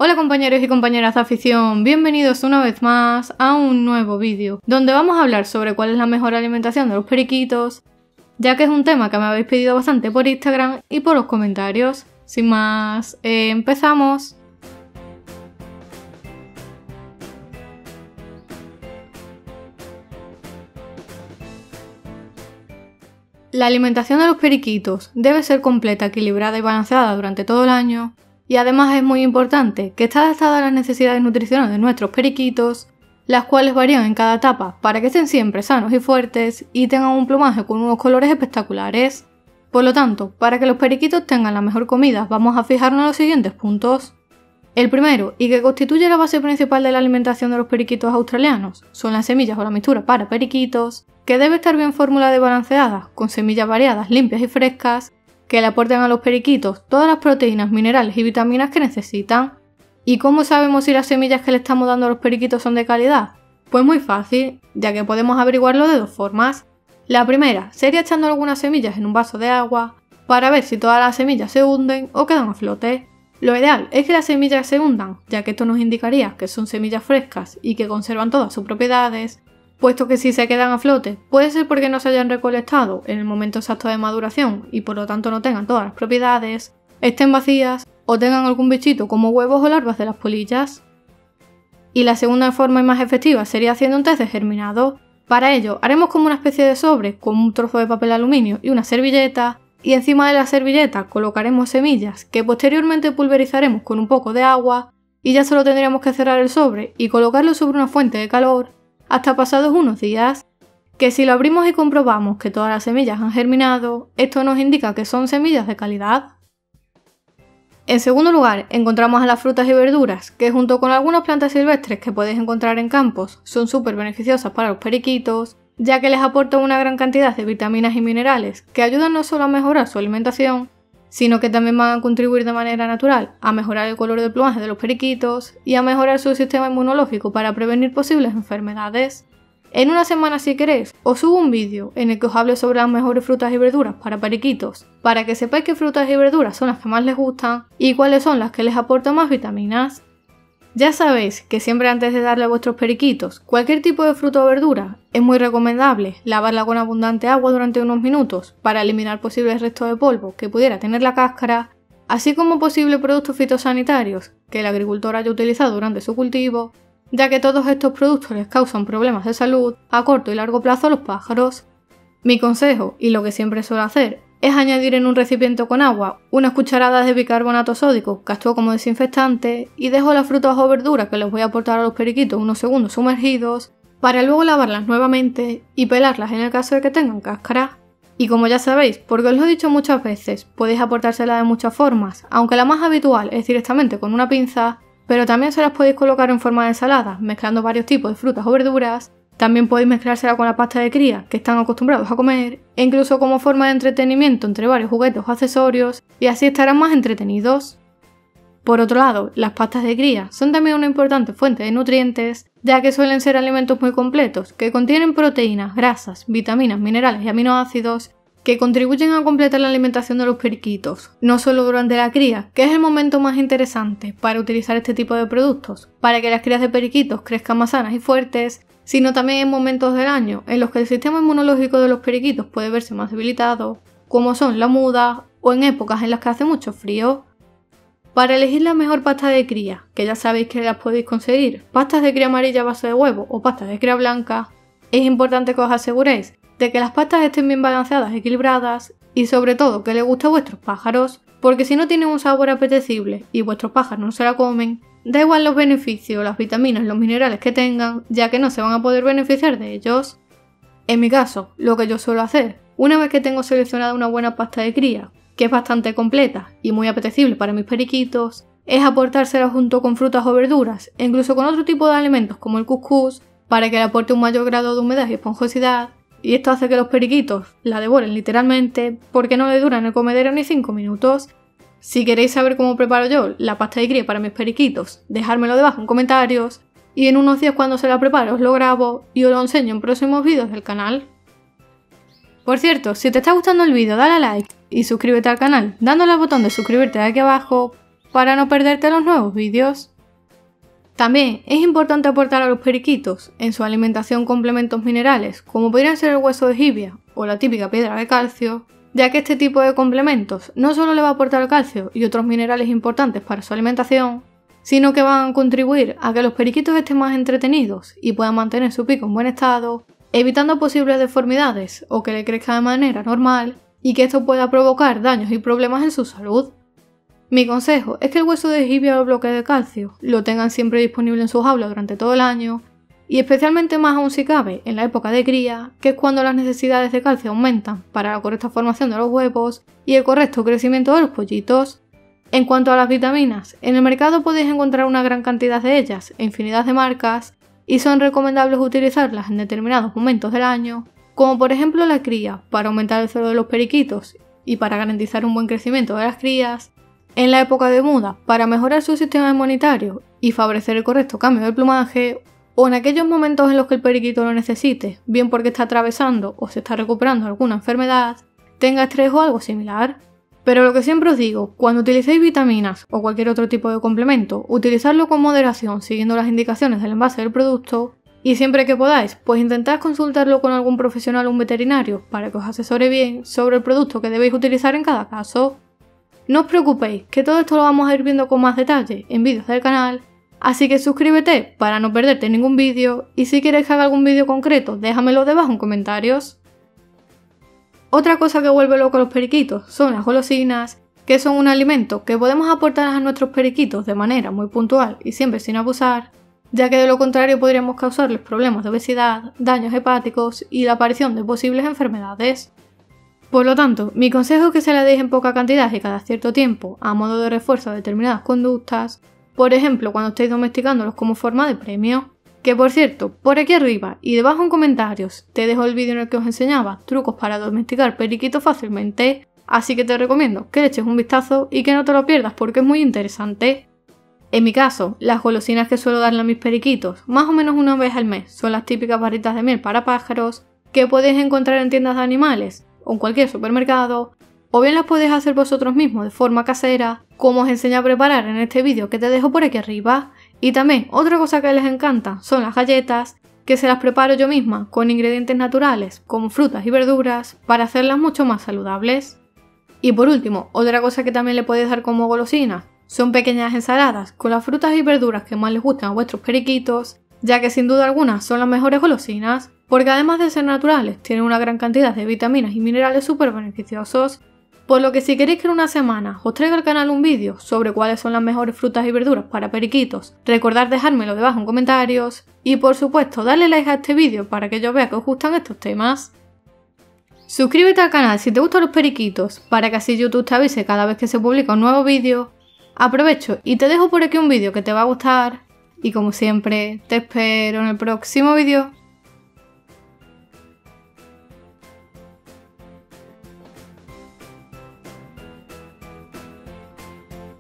Hola compañeros y compañeras de afición, bienvenidos una vez más a un nuevo vídeo, donde vamos a hablar sobre cuál es la mejor alimentación de los periquitos, ya que es un tema que me habéis pedido bastante por Instagram y por los comentarios. Sin más, empezamos. La alimentación de los periquitos debe ser completa, equilibrada y balanceada durante todo el año, y además es muy importante que esté adaptada a las necesidades nutricionales de nuestros periquitos, las cuales varían en cada etapa para que estén siempre sanos y fuertes y tengan un plumaje con unos colores espectaculares. Por lo tanto, para que los periquitos tengan la mejor comida, vamos a fijarnos en los siguientes puntos. El primero, y que constituye la base principal de la alimentación de los periquitos australianos, son las semillas o la mixtura para periquitos, que debe estar bien formulada y balanceada, con semillas variadas, limpias y frescas, que le aporten a los periquitos todas las proteínas, minerales y vitaminas que necesitan. ¿Y cómo sabemos si las semillas que le estamos dando a los periquitos son de calidad? Pues muy fácil, ya que podemos averiguarlo de dos formas. La primera sería echando algunas semillas en un vaso de agua, para ver si todas las semillas se hunden o quedan a flote. Lo ideal es que las semillas se hundan, ya que esto nos indicaría que son semillas frescas y que conservan todas sus propiedades, puesto que si se quedan a flote puede ser porque no se hayan recolectado en el momento exacto de maduración y por lo tanto no tengan todas las propiedades, estén vacías o tengan algún bichito como huevos o larvas de las polillas. Y la segunda forma y más efectiva sería haciendo un test de germinado. Para ello haremos como una especie de sobre con un trozo de papel aluminio y una servilleta, y encima de la servilleta colocaremos semillas que posteriormente pulverizaremos con un poco de agua y ya solo tendríamos que cerrar el sobre y colocarlo sobre una fuente de calor hasta pasados unos días, que si lo abrimos y comprobamos que todas las semillas han germinado, esto nos indica que son semillas de calidad. En segundo lugar, encontramos a las frutas y verduras, que junto con algunas plantas silvestres que podéis encontrar en campos, son súper beneficiosas para los periquitos, ya que les aportan una gran cantidad de vitaminas y minerales que ayudan no solo a mejorar su alimentación, sino que también van a contribuir de manera natural a mejorar el color del plumaje de los periquitos y a mejorar su sistema inmunológico para prevenir posibles enfermedades. En una semana, si queréis, os subo un vídeo en el que os hable sobre las mejores frutas y verduras para periquitos, para que sepáis qué frutas y verduras son las que más les gustan y cuáles son las que les aportan más vitaminas. Ya sabéis que siempre antes de darle a vuestros periquitos cualquier tipo de fruta o verdura, es muy recomendable lavarla con abundante agua durante unos minutos para eliminar posibles restos de polvo que pudiera tener la cáscara, así como posibles productos fitosanitarios que el agricultor haya utilizado durante su cultivo, ya que todos estos productos les causan problemas de salud a corto y largo plazo a los pájaros. Mi consejo, y lo que siempre suelo hacer, es añadir en un recipiente con agua unas cucharadas de bicarbonato sódico que actúa como desinfectante y dejo las frutas o verduras que les voy a aportar a los periquitos unos segundos sumergidos para luego lavarlas nuevamente y pelarlas en el caso de que tengan cáscara. Y como ya sabéis, porque os lo he dicho muchas veces, podéis aportárselas de muchas formas, aunque la más habitual es directamente con una pinza, pero también se las podéis colocar en forma de ensalada, mezclando varios tipos de frutas o verduras. También podéis mezclársela con la pasta de cría que están acostumbrados a comer, e incluso como forma de entretenimiento entre varios juguetes o accesorios, y así estarán más entretenidos. Por otro lado, las pastas de cría son también una importante fuente de nutrientes, ya que suelen ser alimentos muy completos, que contienen proteínas, grasas, vitaminas, minerales y aminoácidos, que contribuyen a completar la alimentación de los periquitos, no solo durante la cría, que es el momento más interesante para utilizar este tipo de productos, para que las crías de periquitos crezcan más sanas y fuertes, sino también en momentos del año en los que el sistema inmunológico de los periquitos puede verse más debilitado, como son la muda o en épocas en las que hace mucho frío. Para elegir la mejor pasta de cría, que ya sabéis que las podéis conseguir, pastas de cría amarilla a base de huevo o pastas de cría blanca, es importante que os aseguréis de que las pastas estén bien balanceadas y equilibradas y sobre todo que les guste a vuestros pájaros, porque si no tienen un sabor apetecible y vuestros pájaros no se la comen, da igual los beneficios, las vitaminas, los minerales que tengan, ya que no se van a poder beneficiar de ellos. En mi caso, lo que yo suelo hacer, una vez que tengo seleccionada una buena pasta de cría, que es bastante completa y muy apetecible para mis periquitos, es aportársela junto con frutas o verduras, e incluso con otro tipo de alimentos como el cuscús, para que le aporte un mayor grado de humedad y esponjosidad, y esto hace que los periquitos la devoren literalmente porque no le duran el comedero ni 5 minutos. Si queréis saber cómo preparo yo la pasta de cría para mis periquitos, dejármelo debajo en comentarios y en unos días cuando se la prepare os lo grabo y os lo enseño en próximos vídeos del canal. Por cierto, si te está gustando el vídeo dale a like y suscríbete al canal dándole al botón de suscribirte de aquí abajo para no perderte los nuevos vídeos. También es importante aportar a los periquitos en su alimentación complementos minerales, como podrían ser el hueso de jibia o la típica piedra de calcio, ya que este tipo de complementos no solo le va a aportar calcio y otros minerales importantes para su alimentación, sino que van a contribuir a que los periquitos estén más entretenidos y puedan mantener su pico en buen estado, evitando posibles deformidades o que le crezca de manera normal y que esto pueda provocar daños y problemas en su salud. Mi consejo es que el hueso de jibia o el bloque de calcio lo tengan siempre disponible en sus jaulas durante todo el año, y especialmente más aún si cabe en la época de cría, que es cuando las necesidades de calcio aumentan para la correcta formación de los huevos y el correcto crecimiento de los pollitos. En cuanto a las vitaminas, en el mercado podéis encontrar una gran cantidad de ellas e infinidad de marcas, y son recomendables utilizarlas en determinados momentos del año, como por ejemplo la cría para aumentar el celo de los periquitos y para garantizar un buen crecimiento de las crías, en la época de muda para mejorar su sistema inmunitario y favorecer el correcto cambio del plumaje, o en aquellos momentos en los que el periquito lo necesite, bien porque está atravesando o se está recuperando alguna enfermedad, tenga estrés o algo similar. Pero lo que siempre os digo, cuando utilicéis vitaminas o cualquier otro tipo de complemento, utilizarlo con moderación siguiendo las indicaciones del envase del producto, y siempre que podáis, pues intentad consultarlo con algún profesional o un veterinario para que os asesore bien sobre el producto que debéis utilizar en cada caso. No os preocupéis, que todo esto lo vamos a ir viendo con más detalle en vídeos del canal, así que suscríbete para no perderte ningún vídeo, y si quieres que haga algún vídeo concreto, déjamelo debajo en comentarios. Otra cosa que vuelve loco a los periquitos son las golosinas, que son un alimento que podemos aportar a nuestros periquitos de manera muy puntual y siempre sin abusar, ya que de lo contrario podríamos causarles problemas de obesidad, daños hepáticos y la aparición de posibles enfermedades. Por lo tanto, mi consejo es que se la deis en poca cantidad y cada cierto tiempo, a modo de refuerzo a determinadas conductas, por ejemplo cuando estéis domesticándolos como forma de premio. Que por cierto, por aquí arriba y debajo en comentarios te dejo el vídeo en el que os enseñaba trucos para domesticar periquitos fácilmente, así que te recomiendo que le eches un vistazo y que no te lo pierdas porque es muy interesante. En mi caso, las golosinas que suelo darle a mis periquitos, más o menos una vez al mes, son las típicas barritas de miel para pájaros, que podéis encontrar en tiendas de animales o en cualquier supermercado, o bien las podéis hacer vosotros mismos de forma casera, como os enseño a preparar en este vídeo que te dejo por aquí arriba. Y también otra cosa que les encanta son las galletas, que se las preparo yo misma con ingredientes naturales como frutas y verduras para hacerlas mucho más saludables. Y por último, otra cosa que también le podéis dar como golosina son pequeñas ensaladas con las frutas y verduras que más les gustan a vuestros periquitos, ya que sin duda alguna son las mejores golosinas, porque además de ser naturales tienen una gran cantidad de vitaminas y minerales súper beneficiosos. Por lo que si queréis que en una semana os traiga al canal un vídeo sobre cuáles son las mejores frutas y verduras para periquitos, recordad dejármelo debajo en comentarios y por supuesto darle like a este vídeo para que yo vea que os gustan estos temas. Suscríbete al canal si te gustan los periquitos para que así YouTube te avise cada vez que se publica un nuevo vídeo. Aprovecho y te dejo por aquí un vídeo que te va a gustar y como siempre te espero en el próximo vídeo.